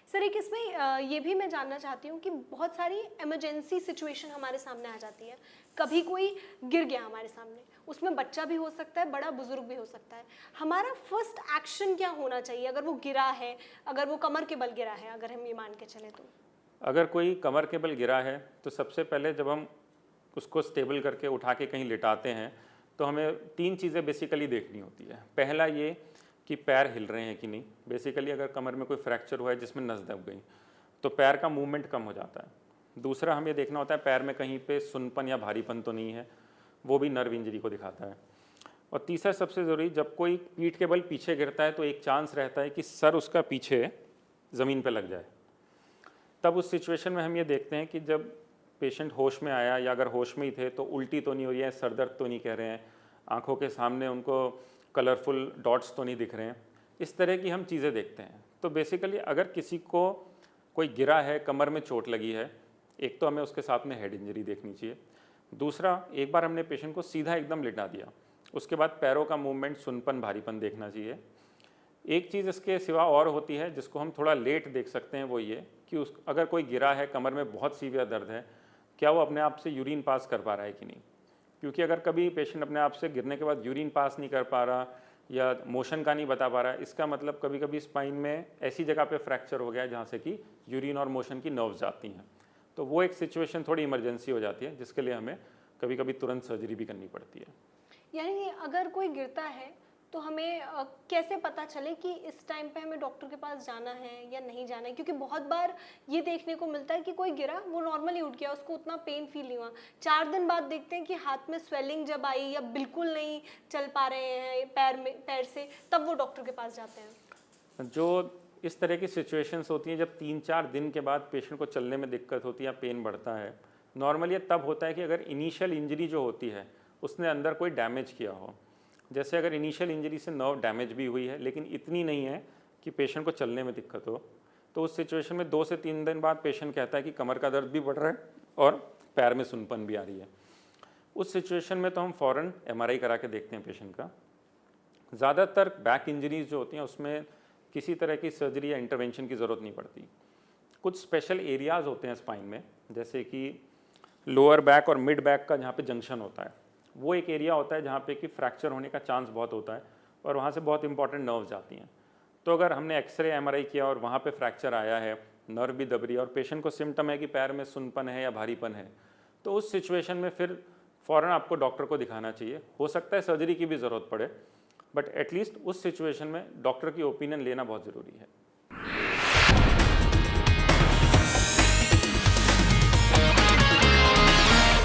Sir एक इसमें ये भी मैं जानना चाहती हूँ कि बहुत सारी इमरजेंसी सिचुएशन हमारे सामने आ जाती है। कभी कोई गिर गया हमारे सामने, उसमें बच्चा भी हो सकता है, बड़ा बुजुर्ग भी हो सकता है। हमारा फर्स्ट एक्शन क्या होना चाहिए अगर वो गिरा है, अगर वो कमर के बल गिरा है, अगर हम ये मान के चले तो? अगर कोई कमर के बल गिरा है तो सबसे पहले जब हम उसको स्टेबल करके उठा के कहीं लिटाते हैं तो हमें 3 चीज़ें बेसिकली देखनी होती है। पहला ये कि पैर हिल रहे हैं कि नहीं। बेसिकली अगर कमर में कोई फ्रैक्चर हुआ है जिसमें नस दब गई तो पैर का मूवमेंट कम हो जाता है। दूसरा हमें देखना होता है पैर में कहीं पे सुनपन या भारीपन तो नहीं है, वो भी नर्व इंजरी को दिखाता है। और तीसरा सबसे ज़रूरी, जब कोई पीठ के बल पीछे गिरता है तो एक चांस रहता है कि सर उसका पीछे ज़मीन पर लग जाए। तब उस सिचुएशन में हम ये देखते हैं कि जब पेशेंट होश में आया या अगर होश में ही थे तो उल्टी तो नहीं हो रही है, सर दर्द तो नहीं कह रहे हैं, आंखों के सामने उनको कलरफुल डॉट्स तो नहीं दिख रहे हैं। इस तरह की हम चीज़ें देखते हैं। तो बेसिकली अगर किसी को कोई गिरा है, कमर में चोट लगी है, एक तो हमें उसके साथ में हेड इंजरी देखनी चाहिए। दूसरा, एक बार हमने पेशेंट को सीधा एकदम लिटा दिया, उसके बाद पैरों का मूवमेंट, सुनपन, भारीपन देखना चाहिए। एक चीज़ इसके सिवा और होती है जिसको हम थोड़ा लेट देख सकते हैं, वो ये कि अगर कोई गिरा है, कमर में बहुत सीवियर दर्द है, क्या वो अपने आप से यूरिन पास कर पा रहा है कि नहीं। क्योंकि अगर कभी पेशेंट अपने आप से गिरने के बाद यूरिन पास नहीं कर पा रहा या मोशन का नहीं बता पा रहा है, इसका मतलब कभी कभी स्पाइन में ऐसी जगह पे फ्रैक्चर हो गया है जहाँ से कि यूरिन और मोशन की नर्व्स जाती हैं। तो वो एक सिचुएशन थोड़ी इमरजेंसी हो जाती है जिसके लिए हमें कभी कभी तुरंत सर्जरी भी करनी पड़ती है। यानी अगर कोई गिरता है तो हमें कैसे पता चले कि इस टाइम पे हमें डॉक्टर के पास जाना है या नहीं जाना है? क्योंकि बहुत बार ये देखने को मिलता है कि कोई गिरा, वो नॉर्मली उठ गया, उसको उतना पेन फील नहीं हुआ। 4 दिन बाद देखते हैं कि हाथ में स्वेलिंग जब आई या बिल्कुल नहीं चल पा रहे हैं पैर से, तब वो डॉक्टर के पास जाते हैं। जो इस तरह की सिचुएशंस होती हैं जब 3-4 दिन के बाद पेशेंट को चलने में दिक्कत होती है या पेन बढ़ता है, नॉर्मली ये तब होता है कि अगर इनिशियल इंजरी जो होती है उसने अंदर कोई डैमेज किया हो। जैसे अगर इनिशियल इंजरी से नर्व डैमेज भी हुई है लेकिन इतनी नहीं है कि पेशेंट को चलने में दिक्कत हो, तो उस सिचुएशन में 2 से 3 दिन बाद पेशेंट कहता है कि कमर का दर्द भी बढ़ रहा है और पैर में सुनपन भी आ रही है। उस सिचुएशन में तो हम फ़ौरन MRI करा के देखते हैं पेशेंट का। ज़्यादातर बैक इंजरीज जो होती हैं उसमें किसी तरह की सर्जरी या इंटरवेंशन की ज़रूरत नहीं पड़ती। कुछ स्पेशल एरियाज़ होते हैं स्पाइन में, जैसे कि लोअर बैक और मिड बैक का जहाँ पे जंक्शन होता है, वो एक एरिया होता है जहाँ पे कि फ्रैक्चर होने का चांस बहुत होता है और वहाँ से बहुत इंपॉर्टेंट नर्व्स जाती हैं। तो अगर हमने एक्सरे MRI किया और वहाँ पे फ्रैक्चर आया है, नर्व भी दब रही है और पेशेंट को सिम्टम है कि पैर में सुनपन है या भारीपन है, तो उस सिचुएशन में फिर फ़ौरन आपको डॉक्टर को दिखाना चाहिए। हो सकता है सर्जरी की भी ज़रूरत पड़े, बट एटलीस्ट उस सिचुएशन में डॉक्टर की ओपिनियन लेना बहुत ज़रूरी है।